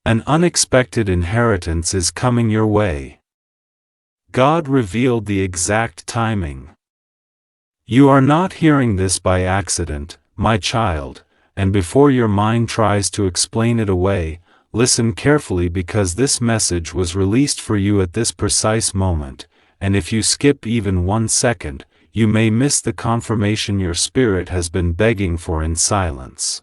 An unexpected inheritance is coming your way. God revealed the exact timing. You are not hearing this by accident, my child, and before your mind tries to explain it away, listen carefully because this message was released for you at this precise moment, and if you skip even 1 second, you may miss the confirmation your spirit has been begging for in silence.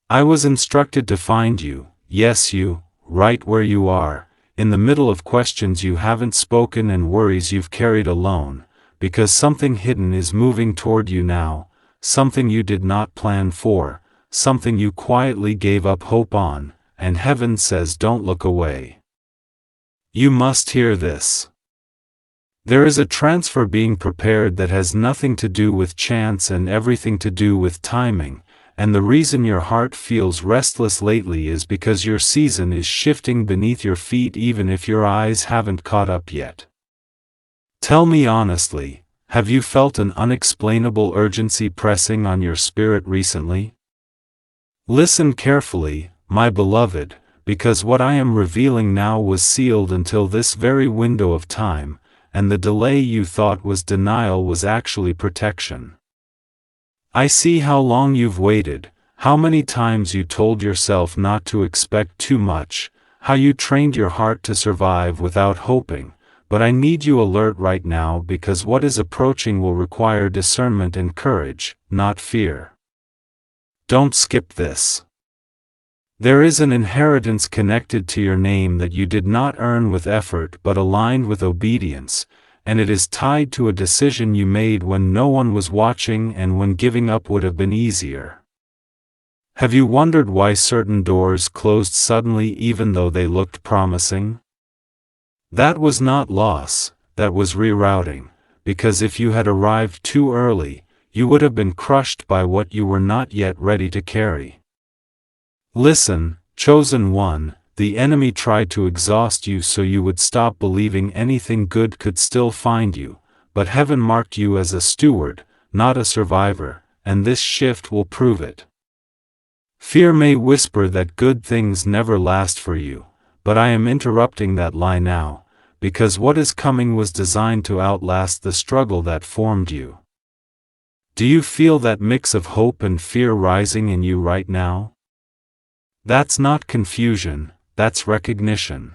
I was instructed to find you, yes you, right where you are, in the middle of questions you haven't spoken and worries you've carried alone, because something hidden is moving toward you now, something you did not plan for, something you quietly gave up hope on, and heaven says don't look away. You must hear this. There is a transfer being prepared that has nothing to do with chance and everything to do with timing, and the reason your heart feels restless lately is because your season is shifting beneath your feet even if your eyes haven't caught up yet. Tell me honestly, have you felt an unexplainable urgency pressing on your spirit recently? Listen carefully, my beloved, because what I am revealing now was sealed until this very window of time, and the delay you thought was denial was actually protection. I see how long you've waited, how many times you told yourself not to expect too much, how you trained your heart to survive without hoping, but I need you alert right now because what is approaching will require discernment and courage, not fear. Don't skip this. There is an inheritance connected to your name that you did not earn with effort but aligned with obedience, and it is tied to a decision you made when no one was watching and when giving up would have been easier. Have you wondered why certain doors closed suddenly even though they looked promising? That was not loss, that was rerouting, because if you had arrived too early, you would have been crushed by what you were not yet ready to carry. Listen, chosen one, the enemy tried to exhaust you so you would stop believing anything good could still find you, but heaven marked you as a steward, not a survivor, and this shift will prove it. Fear may whisper that good things never last for you, but I am interrupting that lie now, because what is coming was designed to outlast the struggle that formed you. Do you feel that mix of hope and fear rising in you right now? That's not confusion, that's recognition.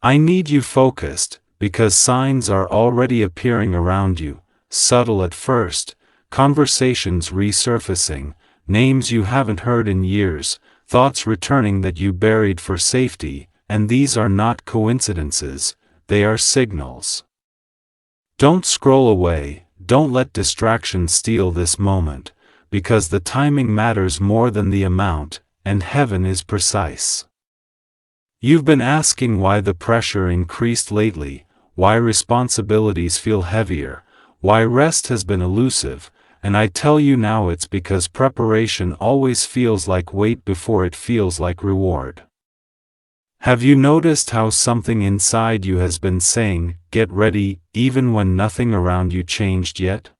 I need you focused, because signs are already appearing around you, subtle at first, conversations resurfacing, names you haven't heard in years, thoughts returning that you buried for safety, and these are not coincidences, they are signals. Don't scroll away, don't let distraction steal this moment, because the timing matters more than the amount, and heaven is precise. You've been asking why the pressure increased lately, why responsibilities feel heavier, why rest has been elusive, and I tell you now it's because preparation always feels like wait before it feels like reward. Have you noticed how something inside you has been saying, get ready, even when nothing around you changed yet?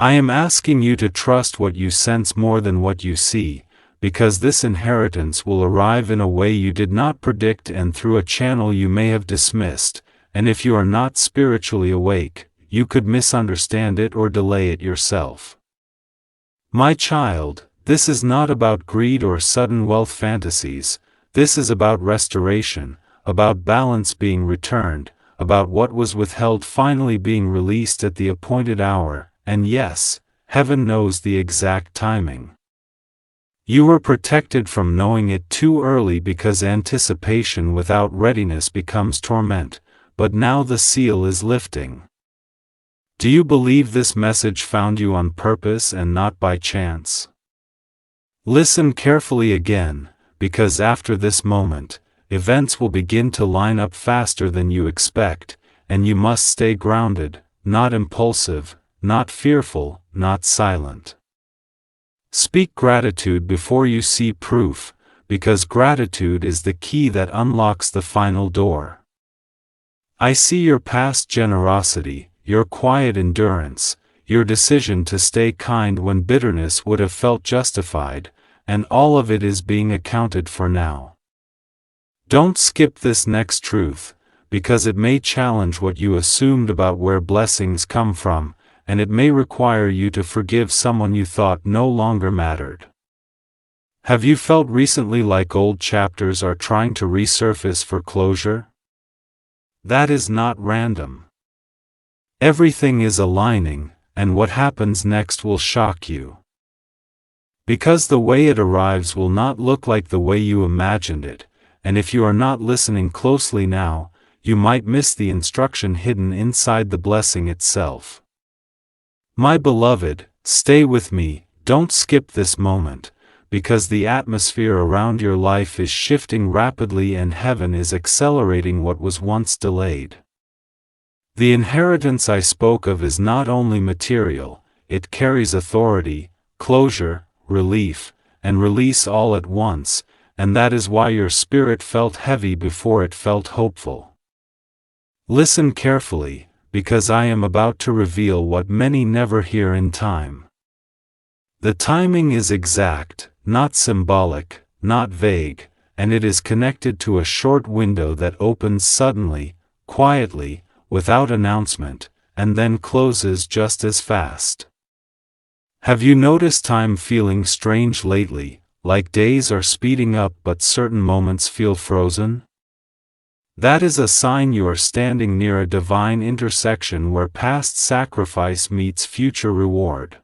I am asking you to trust what you sense more than what you see, because this inheritance will arrive in a way you did not predict and through a channel you may have dismissed, and if you are not spiritually awake, you could misunderstand it or delay it yourself. My child, this is not about greed or sudden wealth fantasies, this is about restoration, about balance being returned, about what was withheld finally being released at the appointed hour, and yes, heaven knows the exact timing. You were protected from knowing it too early because anticipation without readiness becomes torment, but now the seal is lifting. Do you believe this message found you on purpose and not by chance? Listen carefully again, because after this moment, events will begin to line up faster than you expect, and you must stay grounded, not impulsive, not fearful, not silent. Speak gratitude before you see proof, because gratitude is the key that unlocks the final door. I see your past generosity, your quiet endurance, your decision to stay kind when bitterness would have felt justified, and all of it is being accounted for now. Don't skip this next truth, because it may challenge what you assumed about where blessings come from, and it may require you to forgive someone you thought no longer mattered. Have you felt recently like old chapters are trying to resurface for closure? That is not random. Everything is aligning, and what happens next will shock you. Because the way it arrives will not look like the way you imagined it, and if you are not listening closely now, you might miss the instruction hidden inside the blessing itself. My beloved, stay with me, don't skip this moment, because the atmosphere around your life is shifting rapidly and heaven is accelerating what was once delayed. The inheritance I spoke of is not only material, it carries authority, closure, relief, and release all at once, and that is why your spirit felt heavy before it felt hopeful. Listen carefully, because I am about to reveal what many never hear in time. The timing is exact, not symbolic, not vague, and it is connected to a short window that opens suddenly, quietly, without announcement, and then closes just as fast. Have you noticed time feeling strange lately, like days are speeding up but certain moments feel frozen? That is a sign you are standing near a divine intersection where past sacrifice meets future reward.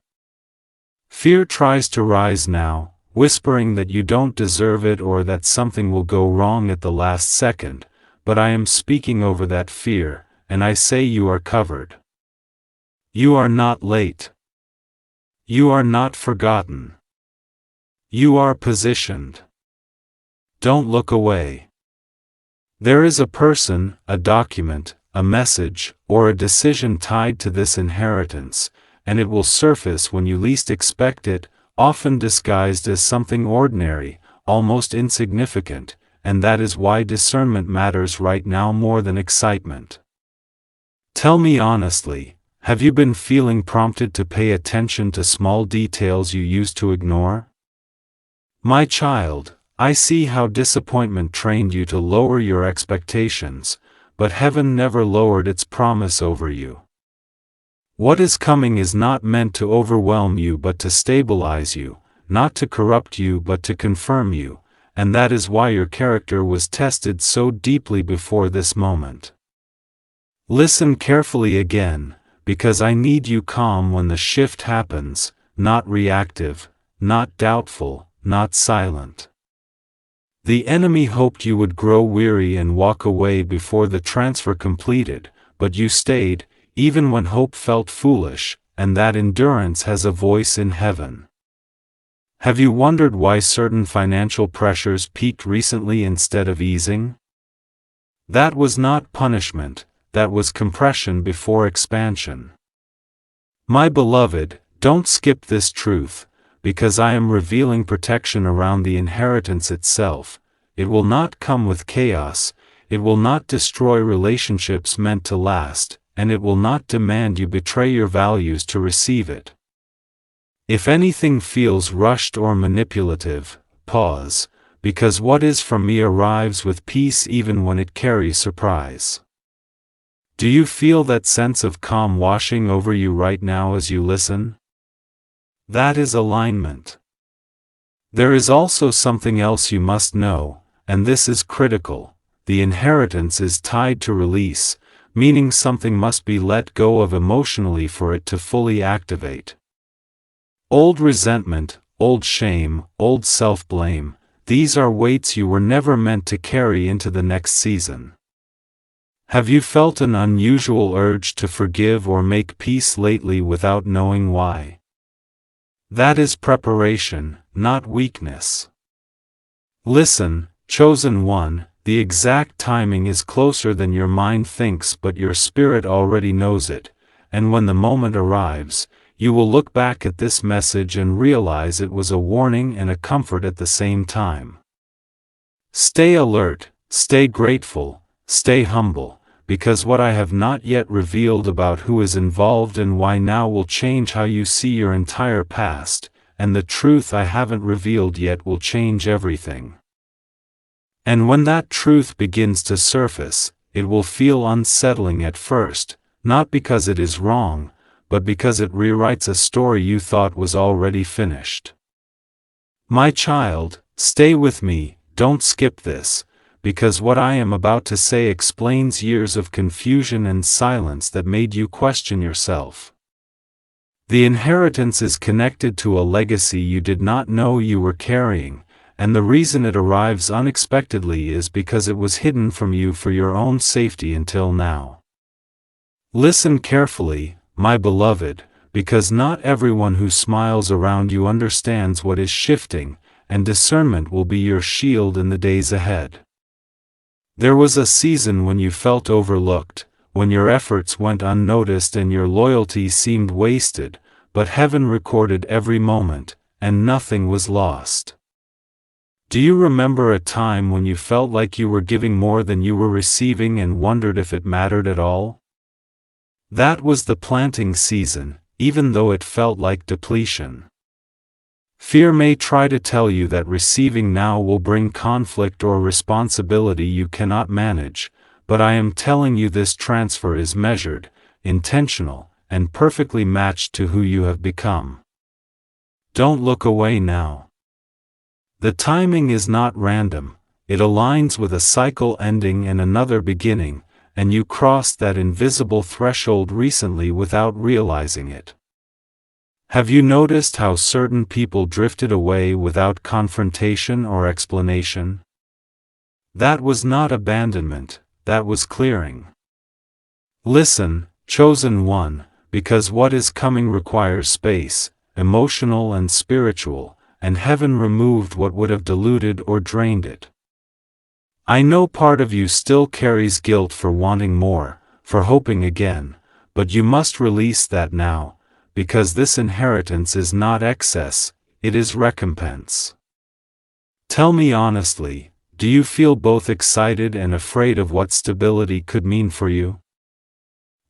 Fear tries to rise now, whispering that you don't deserve it or that something will go wrong at the last second, but I am speaking over that fear, and I say you are covered. You are not late. You are not forgotten. You are positioned. Don't look away. There is a person, a document, a message, or a decision tied to this inheritance, and it will surface when you least expect it, often disguised as something ordinary, almost insignificant, and that is why discernment matters right now more than excitement. Tell me honestly, have you been feeling prompted to pay attention to small details you used to ignore? My child, I see how disappointment trained you to lower your expectations, but heaven never lowered its promise over you. What is coming is not meant to overwhelm you but to stabilize you, not to corrupt you but to confirm you, and that is why your character was tested so deeply before this moment. Listen carefully again, because I need you calm when the shift happens, not reactive, not doubtful, not silent. The enemy hoped you would grow weary and walk away before the transfer completed, but you stayed, even when hope felt foolish, and that endurance has a voice in heaven. Have you wondered why certain financial pressures peaked recently instead of easing? That was not punishment, that was compression before expansion. My beloved, don't skip this truth, because I am revealing protection around the inheritance itself. It will not come with chaos, it will not destroy relationships meant to last, and it will not demand you betray your values to receive it. If anything feels rushed or manipulative, pause, because what is from me arrives with peace even when it carries surprise. Do you feel that sense of calm washing over you right now as you listen? That is alignment. There is also something else you must know, and this is critical. The inheritance is tied to release, meaning something must be let go of emotionally for it to fully activate. Old resentment, old shame, old self-blame, these are weights you were never meant to carry into the next season. Have you felt an unusual urge to forgive or make peace lately without knowing why? That is preparation, not weakness. Listen, chosen one, the exact timing is closer than your mind thinks, but your spirit already knows it, and when the moment arrives, you will look back at this message and realize it was a warning and a comfort at the same time. Stay alert, stay grateful, stay humble, because what I have not yet revealed about who is involved and why now will change how you see your entire past, and the truth I haven't revealed yet will change everything. And when that truth begins to surface, it will feel unsettling at first, not because it is wrong, but because it rewrites a story you thought was already finished. My child, stay with me, don't skip this, because what I am about to say explains years of confusion and silence that made you question yourself. The inheritance is connected to a legacy you did not know you were carrying, and the reason it arrives unexpectedly is because it was hidden from you for your own safety until now. Listen carefully, my beloved, because not everyone who smiles around you understands what is shifting, and discernment will be your shield in the days ahead. There was a season when you felt overlooked, when your efforts went unnoticed and your loyalty seemed wasted, but heaven recorded every moment, and nothing was lost. Do you remember a time when you felt like you were giving more than you were receiving and wondered if it mattered at all? That was the planting season, even though it felt like depletion. Fear may try to tell you that receiving now will bring conflict or responsibility you cannot manage, but I am telling you this transfer is measured, intentional, and perfectly matched to who you have become. Don't look away now. The timing is not random, it aligns with a cycle ending and another beginning, and you crossed that invisible threshold recently without realizing it. Have you noticed how certain people drifted away without confrontation or explanation? That was not abandonment, that was clearing. Listen, chosen one, because what is coming requires space, emotional and spiritual, and heaven removed what would have diluted or drained it. I know part of you still carries guilt for wanting more, for hoping again, but you must release that now, because this inheritance is not excess, it is recompense. Tell me honestly, do you feel both excited and afraid of what stability could mean for you?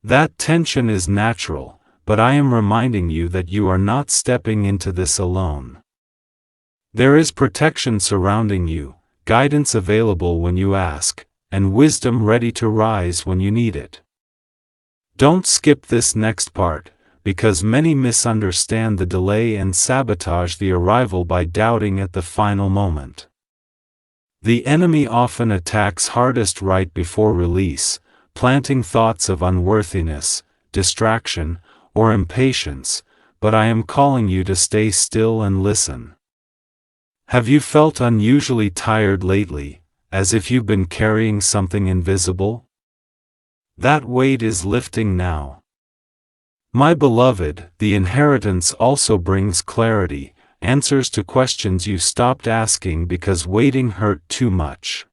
That tension is natural, but I am reminding you that you are not stepping into this alone. There is protection surrounding you, guidance available when you ask, and wisdom ready to rise when you need it. Don't skip this next part, because many misunderstand the delay and sabotage the arrival by doubting at the final moment. The enemy often attacks hardest right before release, planting thoughts of unworthiness, distraction, or impatience, but I am calling you to stay still and listen. Have you felt unusually tired lately, as if you've been carrying something invisible? That weight is lifting now. My beloved, the inheritance also brings clarity, answers to questions you stopped asking because waiting hurt too much.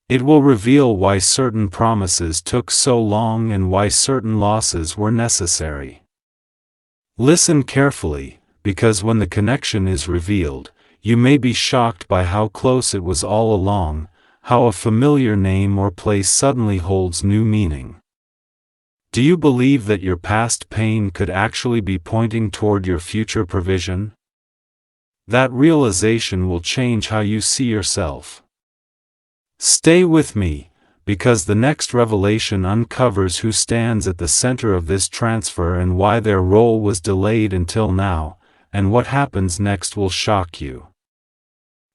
It will reveal why certain promises took so long and why certain losses were necessary. Listen carefully, because when the connection is revealed, you may be shocked by how close it was all along, how a familiar name or place suddenly holds new meaning. Do you believe that your past pain could actually be pointing toward your future provision? That realization will change how you see yourself. Stay with me, because the next revelation uncovers who stands at the center of this transfer and why their role was delayed until now, and what happens next will shock you.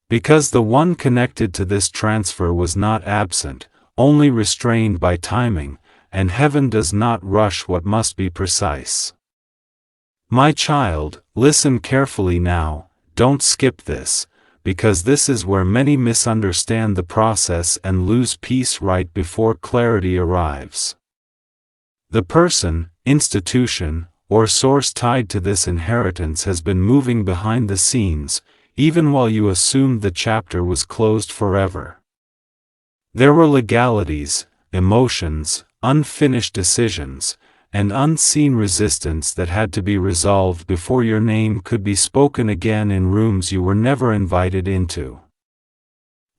Because the one connected to this transfer was not absent, only restrained by timing, and heaven does not rush what must be precise. My child, listen carefully now, don't skip this, because this is where many misunderstand the process and lose peace right before clarity arrives. The person, institution, or source tied to this inheritance has been moving behind the scenes, even while you assumed the chapter was closed forever. There were legalities, emotions, unfinished decisions, and unseen resistance that had to be resolved before your name could be spoken again in rooms you were never invited into.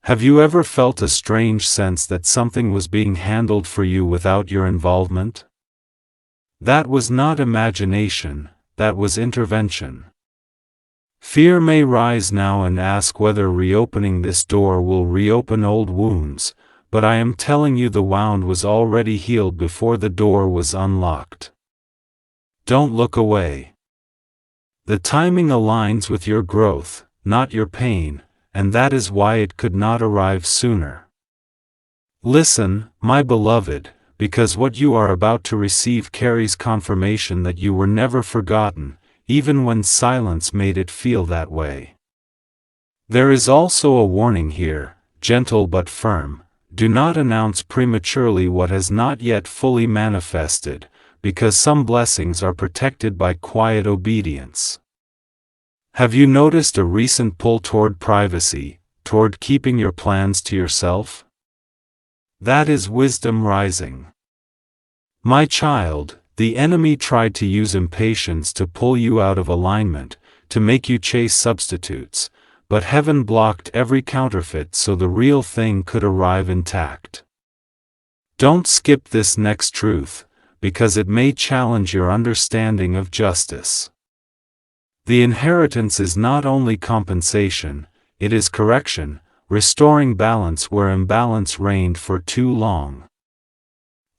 Have you ever felt a strange sense that something was being handled for you without your involvement? That was not imagination, that was intervention. Fear may rise now and ask whether reopening this door will reopen old wounds, but I am telling you the wound was already healed before the door was unlocked. Don't look away. The timing aligns with your growth, not your pain, and that is why it could not arrive sooner. Listen, my beloved, because what you are about to receive carries confirmation that you were never forgotten, even when silence made it feel that way. There is also a warning here, gentle but firm: do not announce prematurely what has not yet fully manifested, because some blessings are protected by quiet obedience. Have you noticed a recent pull toward privacy, toward keeping your plans to yourself? That is wisdom rising. My child, the enemy tried to use impatience to pull you out of alignment, to make you chase substitutes, but heaven blocked every counterfeit so the real thing could arrive intact. Don't skip this next truth, because it may challenge your understanding of justice. The inheritance is not only compensation, it is correction, restoring balance where imbalance reigned for too long.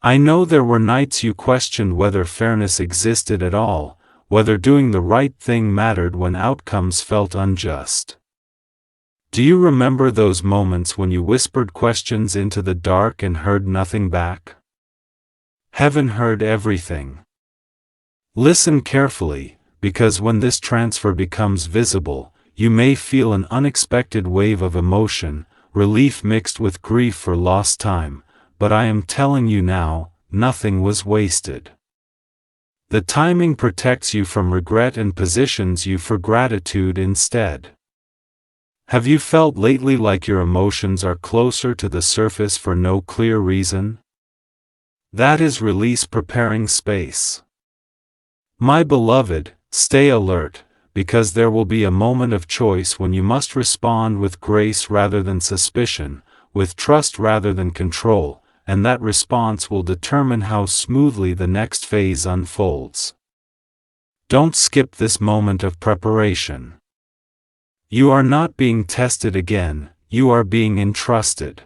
I know there were nights you questioned whether fairness existed at all, whether doing the right thing mattered when outcomes felt unjust. Do you remember those moments when you whispered questions into the dark and heard nothing back? Heaven heard everything. Listen carefully, because when this transfer becomes visible, you may feel an unexpected wave of emotion, relief mixed with grief for lost time, but I am telling you now, nothing was wasted. The timing protects you from regret and positions you for gratitude instead. Have you felt lately like your emotions are closer to the surface for no clear reason? That is release preparing space. My beloved, stay alert, because there will be a moment of choice when you must respond with grace rather than suspicion, with trust rather than control, and that response will determine how smoothly the next phase unfolds. Don't skip this moment of preparation. You are not being tested again, you are being entrusted.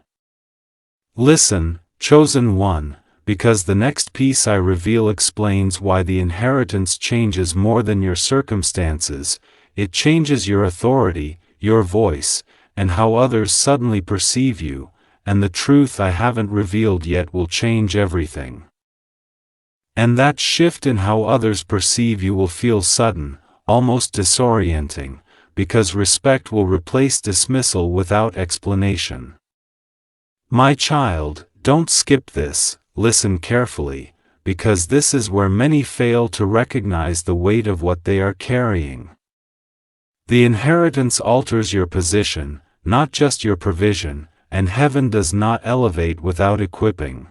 Listen, chosen one, because the next piece I reveal explains why the inheritance changes more than your circumstances. It changes your authority, your voice, and how others suddenly perceive you, and the truth I haven't revealed yet will change everything. And that shift in how others perceive you will feel sudden, almost disorienting, because respect will replace dismissal without explanation. My child, don't skip this. Listen carefully, because this is where many fail to recognize the weight of what they are carrying. The inheritance alters your position, not just your provision, and heaven does not elevate without equipping.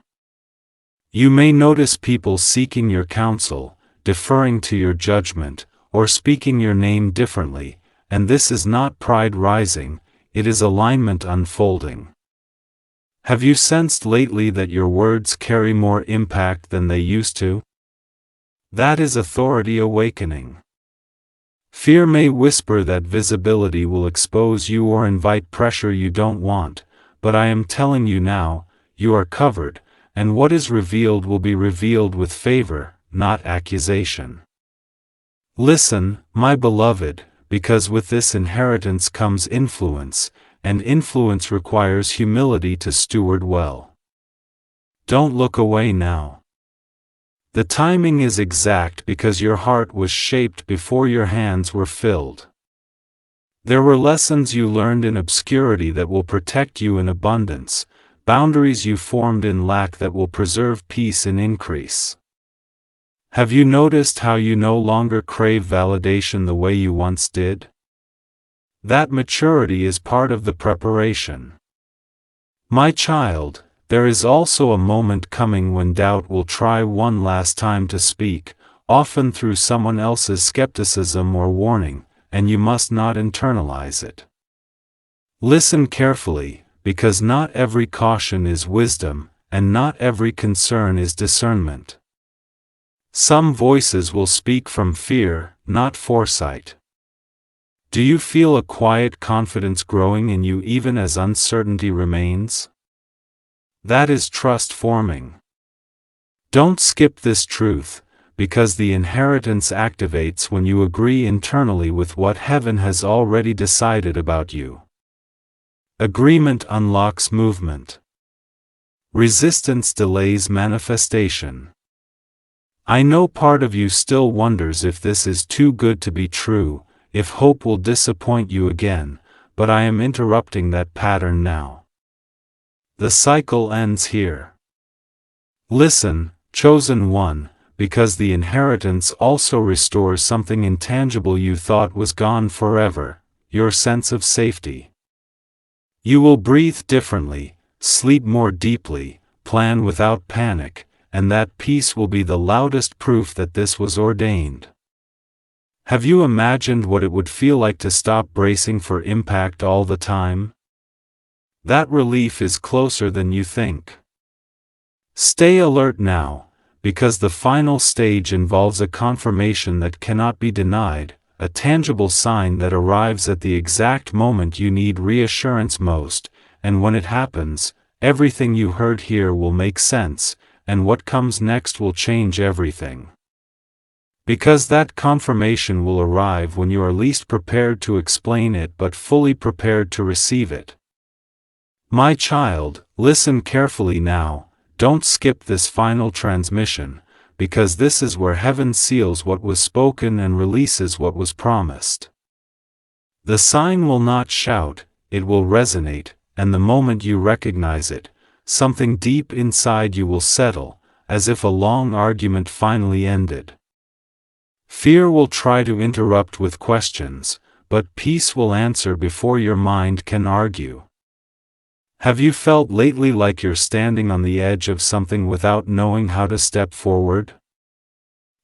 You may notice people seeking your counsel, deferring to your judgment, or speaking your name differently, and this is not pride rising, it is alignment unfolding. Have you sensed lately that your words carry more impact than they used to? That is authority awakening. Fear may whisper that visibility will expose you or invite pressure you don't want, but I am telling you now, you are covered, and what is revealed will be revealed with favor, not accusation. Listen, my beloved, because with this inheritance comes influence, and influence requires humility to steward well. Don't look away now. The timing is exact because your heart was shaped before your hands were filled. There were lessons you learned in obscurity that will protect you in abundance, boundaries you formed in lack that will preserve peace in increase. Have you noticed how you no longer crave validation the way you once did? That maturity is part of the preparation. My child, there is also a moment coming when doubt will try one last time to speak, often through someone else's skepticism or warning, and you must not internalize it. Listen carefully, because not every caution is wisdom, and not every concern is discernment. Some voices will speak from fear, not foresight. Do you feel a quiet confidence growing in you even as uncertainty remains? That is trust forming. Don't skip this truth, because the inheritance activates when you agree internally with what heaven has already decided about you. Agreement unlocks movement. Resistance delays manifestation. I know part of you still wonders if this is too good to be true, if hope will disappoint you again, but I am interrupting that pattern now. The cycle ends here. Listen, chosen one, because the inheritance also restores something intangible you thought was gone forever, your sense of safety. You will breathe differently, sleep more deeply, plan without panic, and that peace will be the loudest proof that this was ordained. Have you imagined what it would feel like to stop bracing for impact all the time? That relief is closer than you think. Stay alert now, because the final stage involves a confirmation that cannot be denied, a tangible sign that arrives at the exact moment you need reassurance most, and when it happens, everything you heard here will make sense, and what comes next will change everything. Because that confirmation will arrive when you are least prepared to explain it but fully prepared to receive it. My child, listen carefully now, don't skip this final transmission, because this is where heaven seals what was spoken and releases what was promised. The sign will not shout, it will resonate, and the moment you recognize it, something deep inside you will settle, as if a long argument finally ended. Fear will try to interrupt with questions, but peace will answer before your mind can argue. Have you felt lately like you're standing on the edge of something without knowing how to step forward?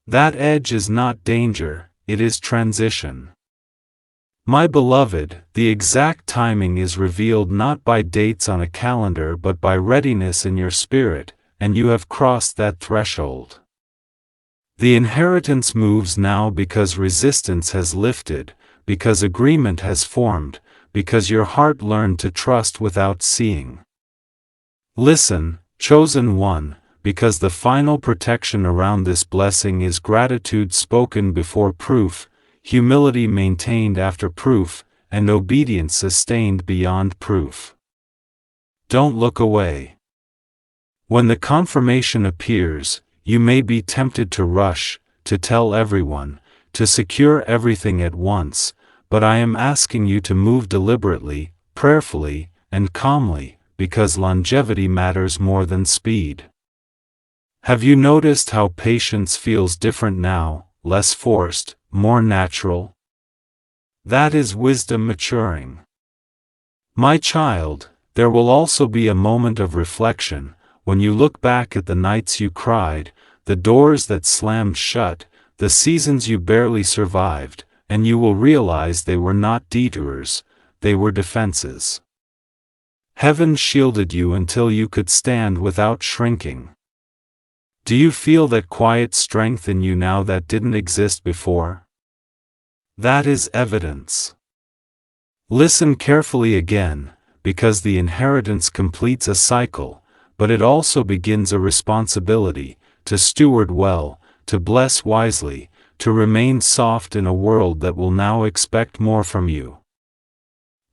That edge is not danger, it is transition. My beloved, the exact timing is revealed not by dates on a calendar but by readiness in your spirit, and you have crossed that threshold. The inheritance moves now because resistance has lifted, because agreement has formed, because your heart learned to trust without seeing. Listen, chosen one, because the final protection around this blessing is gratitude spoken before proof, humility maintained after proof, and obedience sustained beyond proof. Don't look away. When the confirmation appears, you may be tempted to rush, to tell everyone, to secure everything at once, but I am asking you to move deliberately, prayerfully, and calmly, because longevity matters more than speed. Have you noticed how patience feels different now, less forced, more natural? That is wisdom maturing. My child, there will also be a moment of reflection, when you look back at the nights you cried, the doors that slammed shut, the seasons you barely survived, and you will realize they were not detours, they were defenses. Heaven shielded you until you could stand without shrinking. Do you feel that quiet strength in you now that didn't exist before? That is evidence. Listen carefully again, because the inheritance completes a cycle, but it also begins a responsibility, to steward well, to bless wisely, to remain soft in a world that will now expect more from you.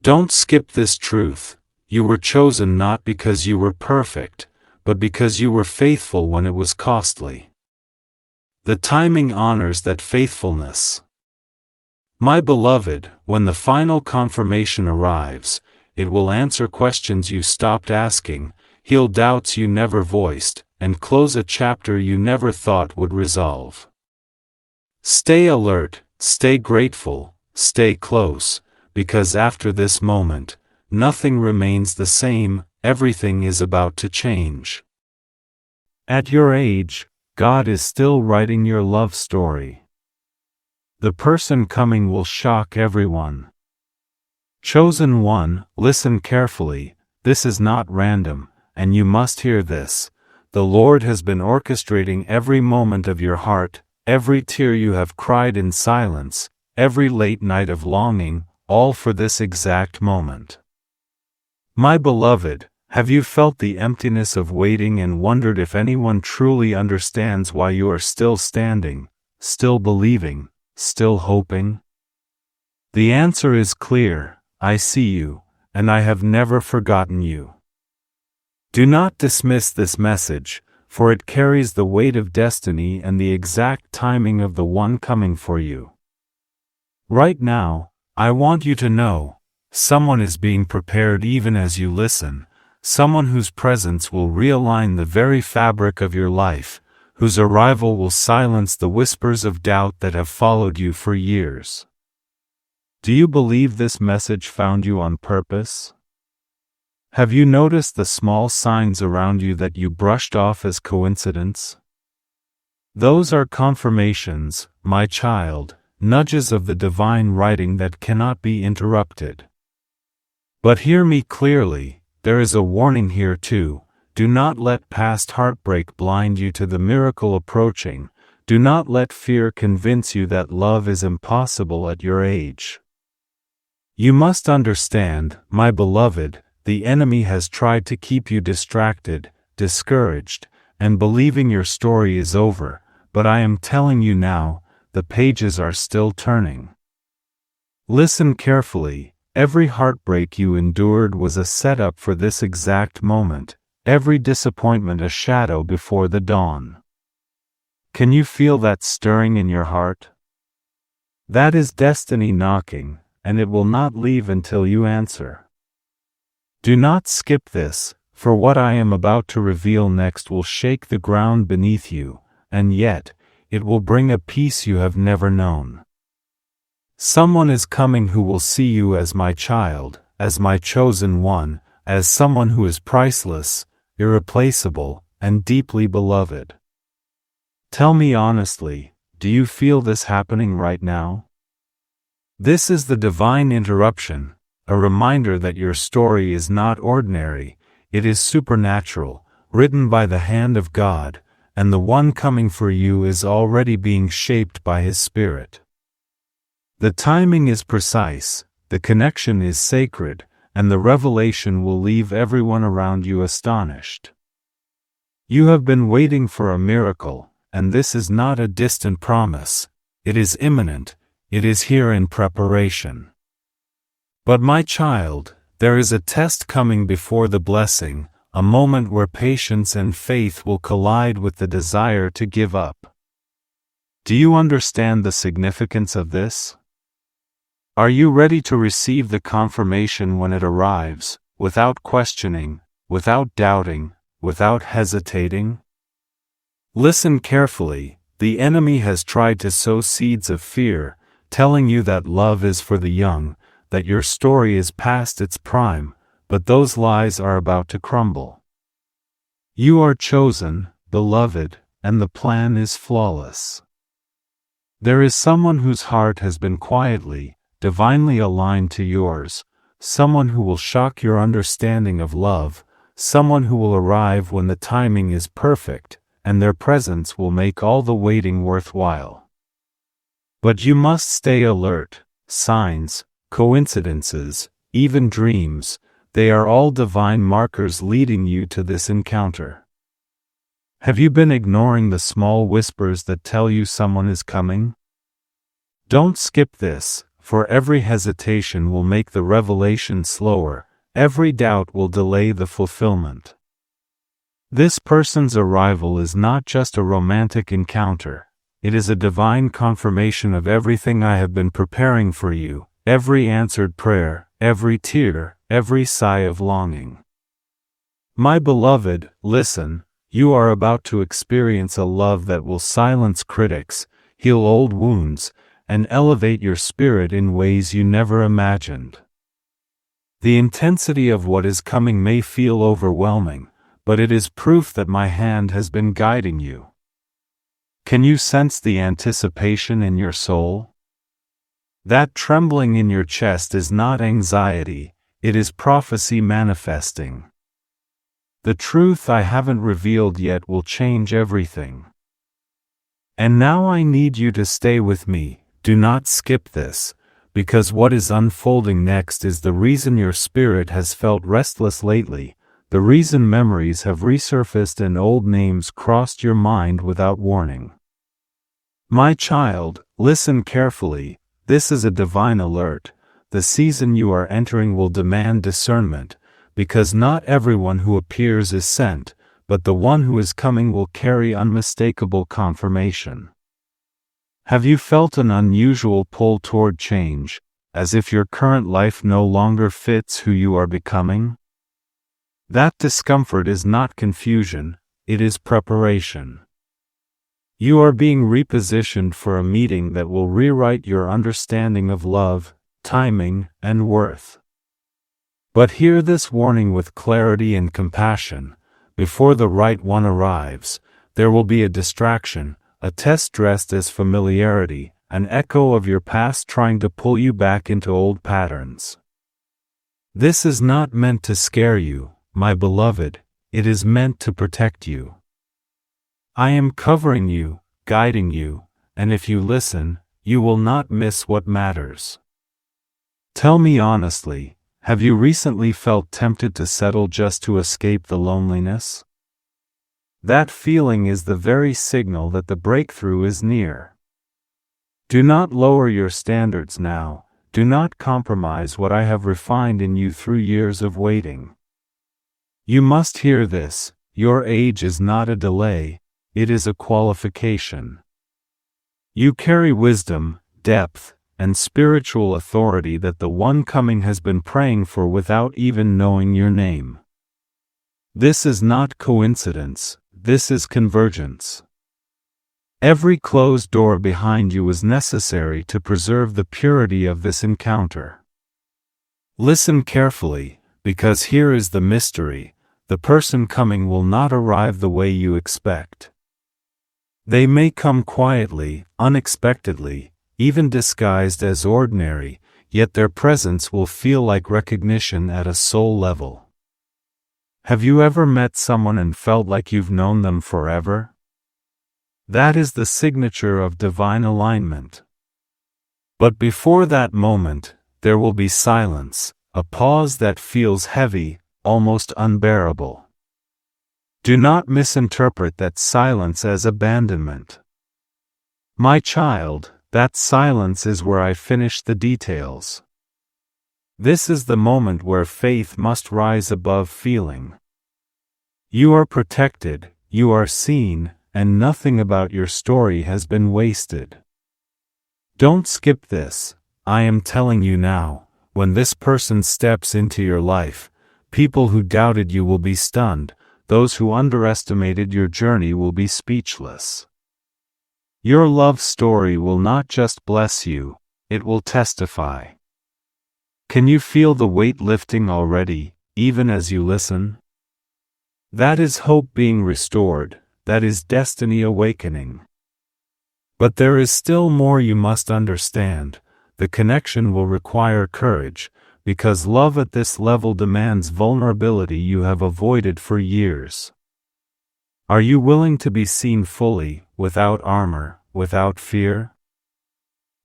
Don't skip this truth. You were chosen not because you were perfect, but because you were faithful when it was costly. The timing honors that faithfulness. My beloved, when the final confirmation arrives, it will answer questions you stopped asking, heal doubts you never voiced, and close a chapter you never thought would resolve. Stay alert, stay grateful, stay close, because after this moment, nothing remains the same, everything is about to change. At your age, God is still writing your love story. The person coming will shock everyone. Chosen one, listen carefully, this is not random, and you must hear this. The Lord has been orchestrating every moment of your heart, every tear you have cried in silence, every late night of longing, all for this exact moment. My beloved, have you felt the emptiness of waiting and wondered if anyone truly understands why you are still standing, still believing, still hoping? The answer is clear: I see you, and I have never forgotten you. Do not dismiss this message, for it carries the weight of destiny and the exact timing of the one coming for you. Right now, I want you to know, someone is being prepared even as you listen, someone whose presence will realign the very fabric of your life, whose arrival will silence the whispers of doubt that have followed you for years. Do you believe this message found you on purpose? Have you noticed the small signs around you that you brushed off as coincidence? Those are confirmations, my child, nudges of the divine writing that cannot be interrupted. But hear me clearly, there is a warning here too. Do not let past heartbreak blind you to the miracle approaching. Do not let fear convince you that love is impossible at your age. You must understand, my beloved, the enemy has tried to keep you distracted, discouraged, and believing your story is over, but I am telling you now, the pages are still turning. Listen carefully, every heartbreak you endured was a setup for this exact moment, every disappointment a shadow before the dawn. Can you feel that stirring in your heart? That is destiny knocking, and it will not leave until you answer. Do not skip this, for what I am about to reveal next will shake the ground beneath you, and yet, it will bring a peace you have never known. Someone is coming who will see you as my child, as my chosen one, as someone who is priceless, irreplaceable, and deeply beloved. Tell me honestly, do you feel this happening right now? This is the divine interruption, a reminder that your story is not ordinary, it is supernatural, written by the hand of God, and the one coming for you is already being shaped by His Spirit. The timing is precise, the connection is sacred, and the revelation will leave everyone around you astonished. You have been waiting for a miracle, and this is not a distant promise, it is imminent, it is here in preparation. But my child, there is a test coming before the blessing, a moment where patience and faith will collide with the desire to give up. Do you understand the significance of this? Are you ready to receive the confirmation when it arrives, without questioning, without doubting, without hesitating? Listen carefully, the enemy has tried to sow seeds of fear, telling you that love is for the young, that your story is past its prime, but those lies are about to crumble. You are chosen, beloved, and the plan is flawless. There is someone whose heart has been quietly, divinely aligned to yours, someone who will shock your understanding of love, someone who will arrive when the timing is perfect, and their presence will make all the waiting worthwhile. But you must stay alert. Signs, coincidences, even dreams, they are all divine markers leading you to this encounter. Have you been ignoring the small whispers that tell you someone is coming? Don't skip this, for every hesitation will make the revelation slower, every doubt will delay the fulfillment. This person's arrival is not just a romantic encounter. It is a divine confirmation of everything I have been preparing for you, every answered prayer, every tear, every sigh of longing. My beloved, listen, you are about to experience a love that will silence critics, heal old wounds, and elevate your spirit in ways you never imagined. The intensity of what is coming may feel overwhelming, but it is proof that my hand has been guiding you. Can you sense the anticipation in your soul? That trembling in your chest is not anxiety, it is prophecy manifesting. The truth I haven't revealed yet will change everything. And now I need you to stay with me, Do not skip this, because what is unfolding next is the reason your spirit has felt restless lately, the reason memories have resurfaced and old names crossed your mind without warning. My child, listen carefully. This is a divine alert. The season you are entering will demand discernment, because not everyone who appears is sent, but the one who is coming will carry unmistakable confirmation. Have you felt an unusual pull toward change, as if your current life no longer fits who you are becoming? That discomfort is not confusion, it is preparation. You are being repositioned for a meeting that will rewrite your understanding of love, timing, and worth. But hear this warning with clarity and compassion. Before the right one arrives, there will be a distraction, a test dressed as familiarity, an echo of your past trying to pull you back into old patterns. This is not meant to scare you, my beloved, it is meant to protect you. I am covering you, guiding you, and if you listen, you will not miss what matters. Tell me honestly, have you recently felt tempted to settle just to escape the loneliness? That feeling is the very signal that the breakthrough is near. Do not lower your standards now, do not compromise what I have refined in you through years of waiting. You must hear this, your age is not a delay, it is a qualification. You carry wisdom, depth, and spiritual authority that the one coming has been praying for without even knowing your name. This is not coincidence, this is convergence. Every closed door behind you is necessary to preserve the purity of this encounter. Listen carefully, because here is the mystery, the person coming will not arrive the way you expect. They may come quietly, unexpectedly, even disguised as ordinary, yet their presence will feel like recognition at a soul level. Have you ever met someone and felt like you've known them forever? That is the signature of divine alignment. But before that moment, there will be silence, a pause that feels heavy, almost unbearable. Do not misinterpret that silence as abandonment. My child, that silence is where I finish the details. This is the moment where faith must rise above feeling. You are protected, you are seen, and nothing about your story has been wasted. Don't skip this. I am telling you now, when this person steps into your life, people who doubted you will be stunned, those who underestimated your journey will be speechless. Your love story will not just bless you, it will testify. Can you feel the weight lifting already, even as you listen? That is hope being restored, that is destiny awakening. But there is still more you must understand. The connection will require courage, because love at this level demands vulnerability you have avoided for years. Are you willing to be seen fully, without armor, without fear?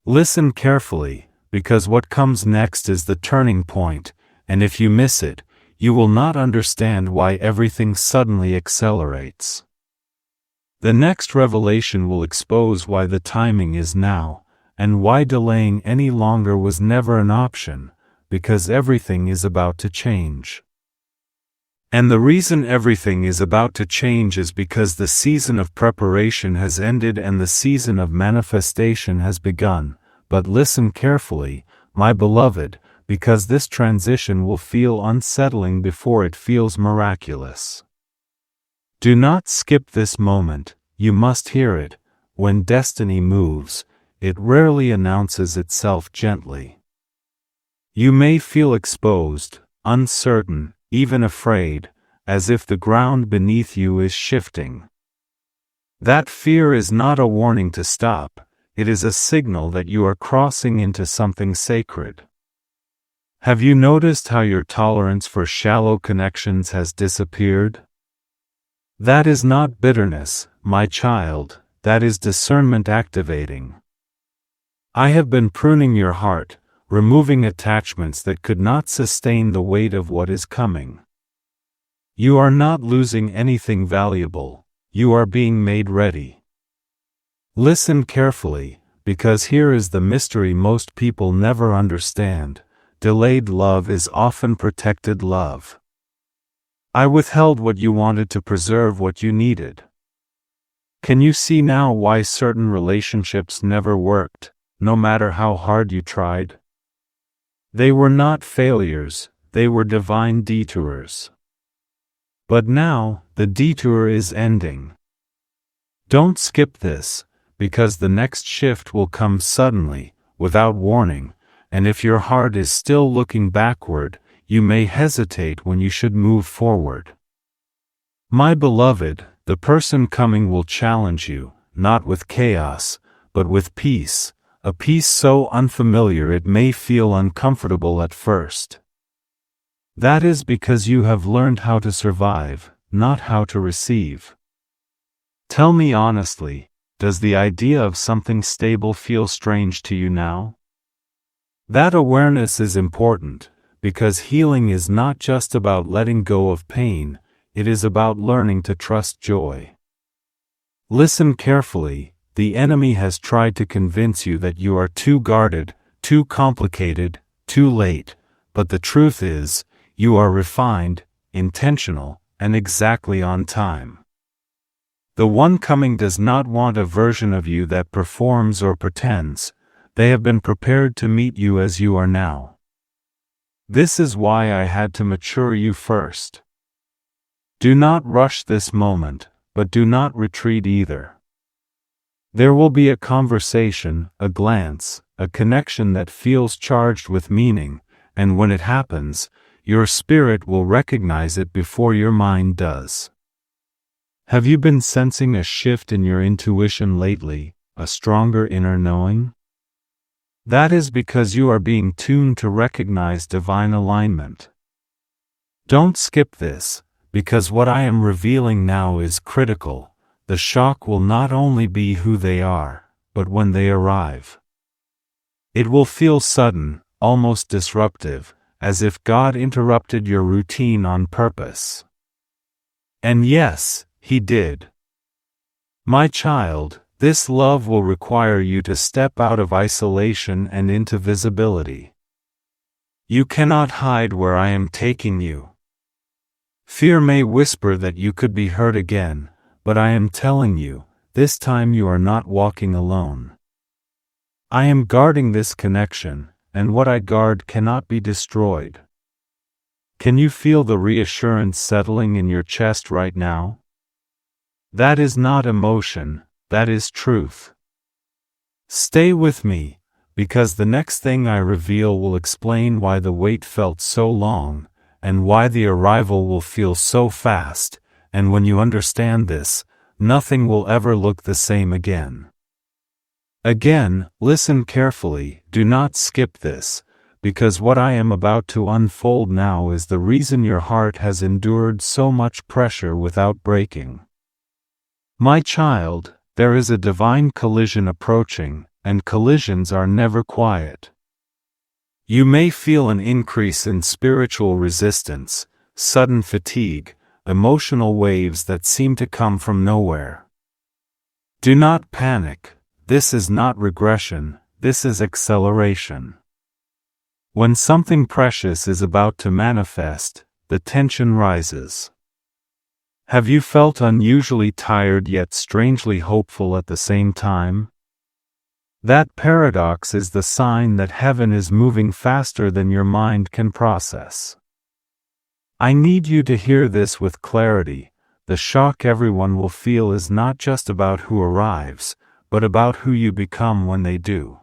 Listen carefully, because what comes next is the turning point, and if you miss it, you will not understand why everything suddenly accelerates. The next revelation will expose why the timing is now, and why delaying any longer was never an option, because everything is about to change. And the reason everything is about to change is because the season of preparation has ended and the season of manifestation has begun. But listen carefully, my beloved, because this transition will feel unsettling before it feels miraculous. Do not skip this moment, you must hear it. When destiny moves, it rarely announces itself gently. You may feel exposed, uncertain, even afraid, as if the ground beneath you is shifting. That fear is not a warning to stop, it is a signal that you are crossing into something sacred. Have you noticed how your tolerance for shallow connections has disappeared? That is not bitterness, my child, that is discernment activating. I have been pruning your heart, removing attachments that could not sustain the weight of what is coming. You are not losing anything valuable, you are being made ready. Listen carefully, because here is the mystery most people never understand. Delayed love is often protected love. I withheld what you wanted to preserve what you needed. Can you see now why certain relationships never worked, no matter how hard you tried? They were not failures, they were divine detours. But now, the detour is ending. Don't skip this, because the next shift will come suddenly, without warning, and if your heart is still looking backward, you may hesitate when you should move forward. My beloved, the person coming will challenge you, not with chaos, but with peace, a peace so unfamiliar it may feel uncomfortable at first. That is because you have learned how to survive, not how to receive. Tell me honestly, does the idea of something stable feel strange to you now? That awareness is important, because healing is not just about letting go of pain, it is about learning to trust joy. Listen carefully, the enemy has tried to convince you that you are too guarded, too complicated, too late, but the truth is, you are refined, intentional, and exactly on time. The one coming does not want a version of you that performs or pretends. They have been prepared to meet you as you are now. This is why I had to mature you first. Do not rush this moment, but do not retreat either. There will be a conversation, a glance, a connection that feels charged with meaning, and when it happens, your spirit will recognize it before your mind does. Have you been sensing a shift in your intuition lately, a stronger inner knowing? That is because you are being tuned to recognize divine alignment. Don't skip this, because what I am revealing now is critical. The shock will not only be who they are, but when they arrive. It will feel sudden, almost disruptive, as if God interrupted your routine on purpose. And yes, He did. My child, this love will require you to step out of isolation and into visibility. You cannot hide where I am taking you. Fear may whisper that you could be hurt again, but I am telling you, this time you are not walking alone. I am guarding this connection, and what I guard cannot be destroyed. Can you feel the reassurance settling in your chest right now? That is not emotion, that is truth. Stay with me, because the next thing I reveal will explain why the wait felt so long, and why the arrival will feel so fast, and when you understand this, nothing will ever look the same again. Again, listen carefully, do not skip this, because what I am about to unfold now is the reason your heart has endured so much pressure without breaking. My child, there is a divine collision approaching, and collisions are never quiet. You may feel an increase in spiritual resistance, sudden fatigue, emotional waves that seem to come from nowhere. Do not panic. This is not regression, this is acceleration. When something precious is about to manifest, the tension rises. Have you felt unusually tired yet strangely hopeful at the same time? That paradox is the sign that heaven is moving faster than your mind can process. I need you to hear this with clarity. The shock everyone will feel is not just about who arrives, but about who you become when they do.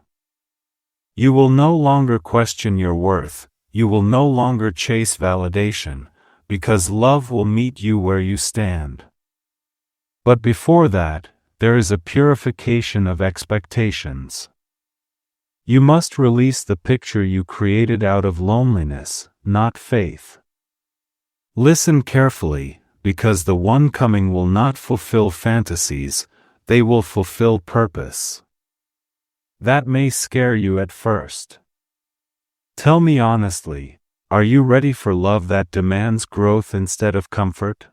You will no longer question your worth, you will no longer chase validation, because love will meet you where you stand. But before that, there is a purification of expectations. You must release the picture you created out of loneliness, not faith. Listen carefully, because the one coming will not fulfill fantasies, they will fulfill purpose. That may scare you at first. Tell me honestly, are you ready for love that demands growth instead of comfort?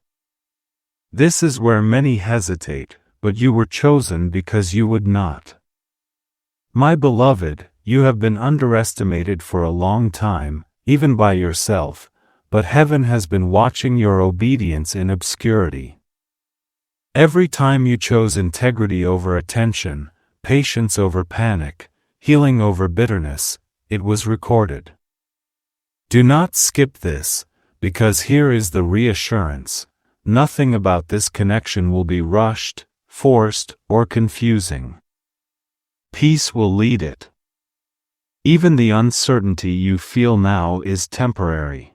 This is where many hesitate, but you were chosen because you would not. My beloved, you have been underestimated for a long time, even by yourself, but heaven has been watching your obedience in obscurity. Every time you chose integrity over attention, patience over panic, healing over bitterness, it was recorded. Do not skip this, because here is the reassurance: nothing about this connection will be rushed, forced, or confusing. Peace will lead it. Even the uncertainty you feel now is temporary.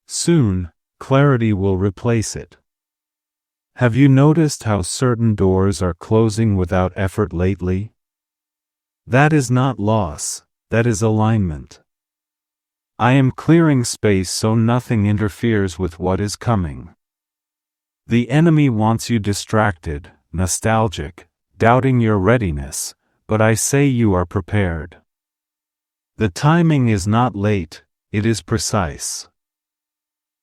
Soon, clarity will replace it. Have you noticed how certain doors are closing without effort lately? That is not loss, that is alignment. I am clearing space so nothing interferes with what is coming. The enemy wants you distracted, nostalgic, doubting your readiness, but I say you are prepared. The timing is not late, it is precise.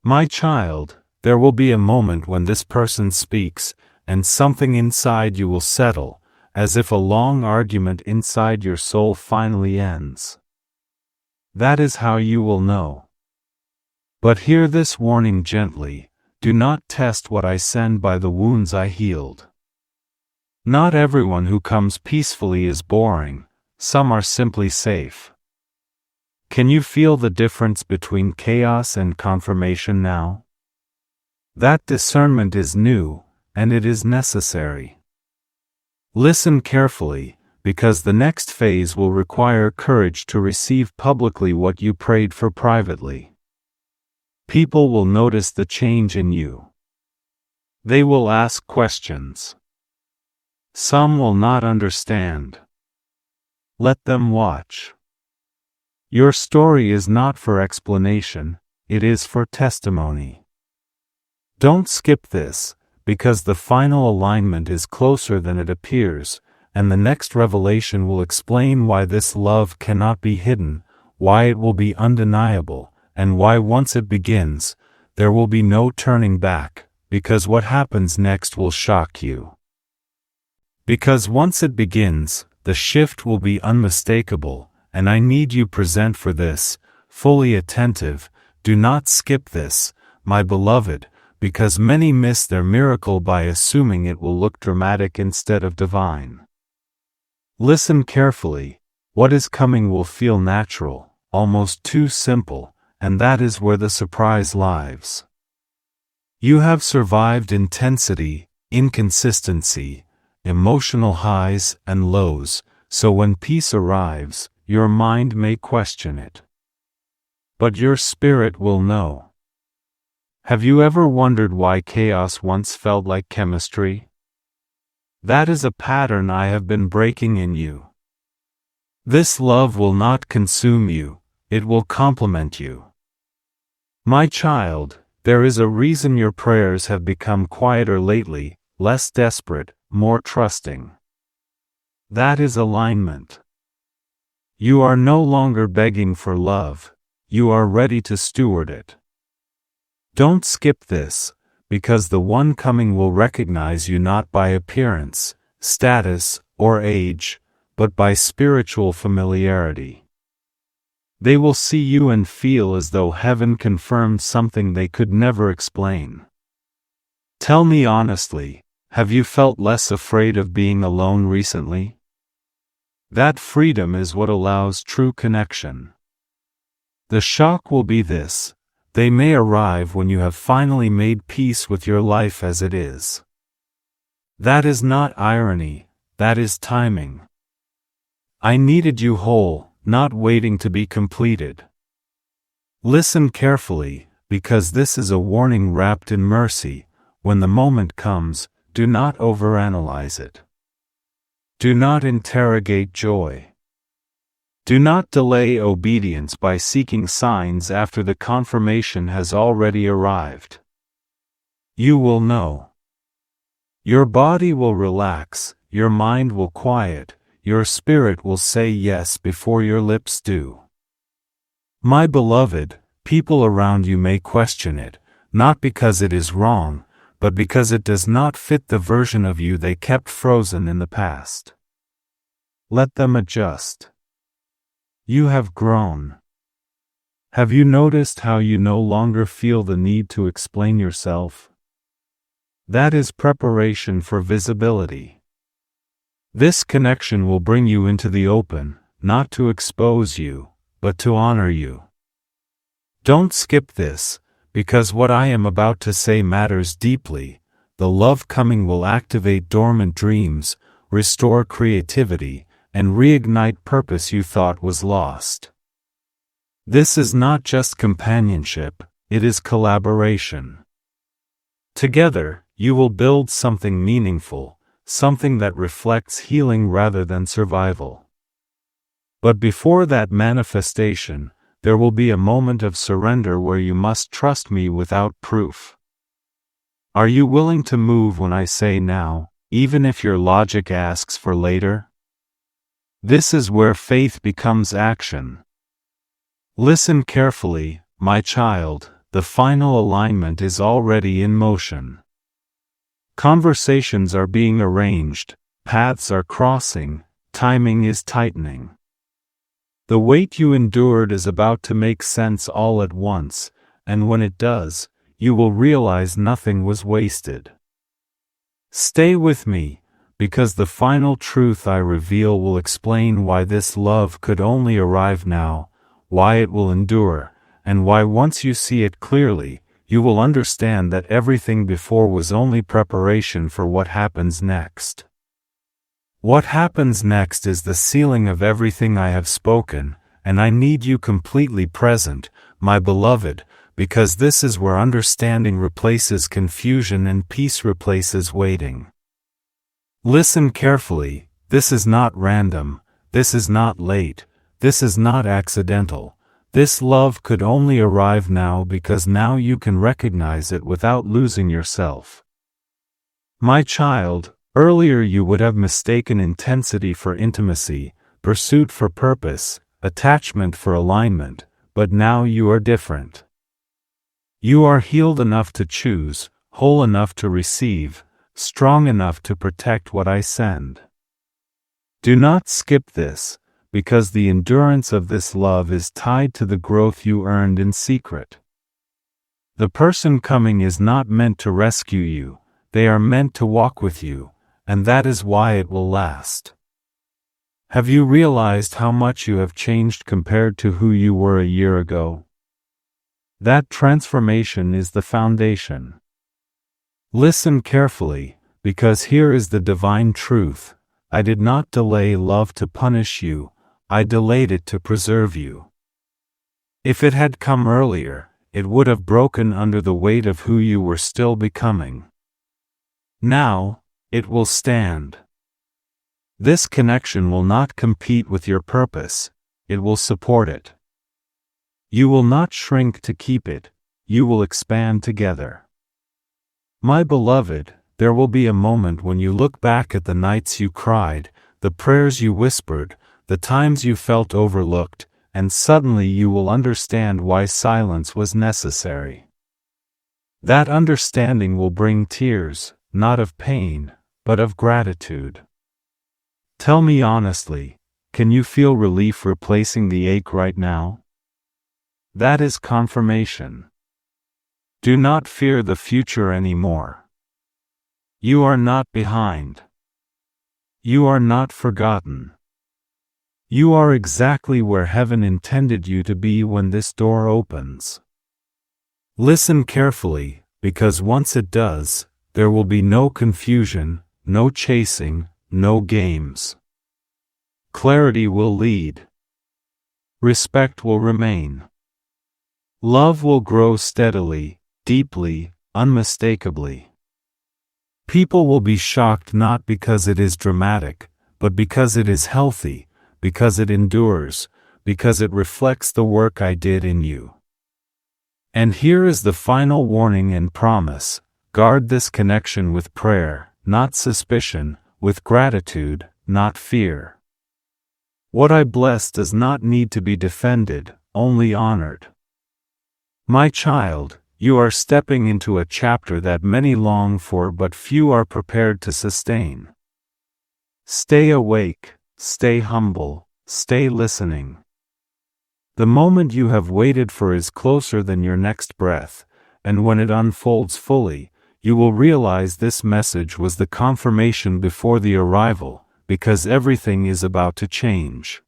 My child, there will be a moment when this person speaks, and something inside you will settle, as if a long argument inside your soul finally ends. That is how you will know. But hear this warning gently: do not test what I send by the wounds I healed. Not everyone who comes peacefully is boring, some are simply safe. Can you feel the difference between chaos and confirmation now? That discernment is new, and it is necessary. Listen carefully, because the next phase will require courage to receive publicly what you prayed for privately. People will notice the change in you. They will ask questions. Some will not understand. Let them watch. Your story is not for explanation, it is for testimony. Don't skip this, because the final alignment is closer than it appears, and the next revelation will explain why this love cannot be hidden, why it will be undeniable, and why once it begins, there will be no turning back, because what happens next will shock you. Because once it begins, the shift will be unmistakable, and I need you present for this, fully attentive. Do not skip this, my beloved, because many miss their miracle by assuming it will look dramatic instead of divine. Listen carefully, what is coming will feel natural, almost too simple, and that is where the surprise lies. You have survived intensity, inconsistency, emotional highs and lows, so when peace arrives, your mind may question it. But your spirit will know. Have you ever wondered why chaos once felt like chemistry? That is a pattern I have been breaking in you. This love will not consume you, it will complement you. My child, there is a reason your prayers have become quieter lately, less desperate, more trusting. That is alignment. You are no longer begging for love, you are ready to steward it. Don't skip this, because the one coming will recognize you not by appearance, status, or age, but by spiritual familiarity. They will see you and feel as though heaven confirmed something they could never explain. Tell me honestly, have you felt less afraid of being alone recently? That freedom is what allows true connection. The shock will be this: they may arrive when you have finally made peace with your life as it is. That is not irony, that is timing. I needed you whole, not waiting to be completed. Listen carefully, because this is a warning wrapped in mercy. When the moment comes, do not overanalyze it. Do not interrogate joy. Do not delay obedience by seeking signs after the confirmation has already arrived. You will know. Your body will relax, your mind will quiet, your spirit will say yes before your lips do. My beloved, people around you may question it, not because it is wrong, but because it does not fit the version of you they kept frozen in the past. Let them adjust. You have grown. Have you noticed how you no longer feel the need to explain yourself? That is preparation for visibility. This connection will bring you into the open, not to expose you, but to honor you. Don't skip this, because what I am about to say matters deeply. The love coming will activate dormant dreams, restore creativity, and reignite purpose you thought was lost. This is not just companionship, it is collaboration. Together, you will build something meaningful, something that reflects healing rather than survival. But before that manifestation, there will be a moment of surrender where you must trust me without proof. Are you willing to move when I say now, even if your logic asks for later? This is where faith becomes action. Listen carefully, my child, the final alignment is already in motion. Conversations are being arranged, paths are crossing, timing is tightening. The wait you endured is about to make sense all at once, and when it does, you will realize nothing was wasted. Stay with me, because the final truth I reveal will explain why this love could only arrive now, why it will endure, and why once you see it clearly, you will understand that everything before was only preparation for what happens next. What happens next is the sealing of everything I have spoken, and I need you completely present, my beloved, because this is where understanding replaces confusion and peace replaces waiting. Listen carefully, this is not random, this is not late, this is not accidental. This love could only arrive now because now you can recognize it without losing yourself. My child, earlier you would have mistaken intensity for intimacy, pursuit for purpose, attachment for alignment, but now you are different. You are healed enough to choose, whole enough to receive, strong enough to protect what I send. Do not skip this, because the endurance of this love is tied to the growth you earned in secret. The person coming is not meant to rescue you, they are meant to walk with you, and that is why it will last. Have you realized how much you have changed compared to who you were a year ago? That transformation is the foundation. Listen carefully, because here is the divine truth. I did not delay love to punish you, I delayed it to preserve you. If it had come earlier, it would have broken under the weight of who you were still becoming. Now, it will stand. This connection will not compete with your purpose, it will support it. You will not shrink to keep it, you will expand together. My beloved, there will be a moment when you look back at the nights you cried, the prayers you whispered, the times you felt overlooked, and suddenly you will understand why silence was necessary. That understanding will bring tears, not of pain, but of gratitude. Tell me honestly, can you feel relief replacing the ache right now? That is confirmation. Do not fear the future anymore. You are not behind. You are not forgotten. You are exactly where heaven intended you to be when this door opens. Listen carefully, because once it does, there will be no confusion, no chasing, no games. Clarity will lead. Respect will remain. Love will grow steadily, deeply, unmistakably. People will be shocked not because it is dramatic, but because it is healthy, because it endures, because it reflects the work I did in you. And here is the final warning and promise: guard this connection with prayer, not suspicion, with gratitude, not fear. What I bless does not need to be defended, only honored. My child, you are stepping into a chapter that many long for but few are prepared to sustain. Stay awake, stay humble, stay listening. The moment you have waited for is closer than your next breath, and when it unfolds fully, you will realize this message was the confirmation before the arrival, because everything is about to change.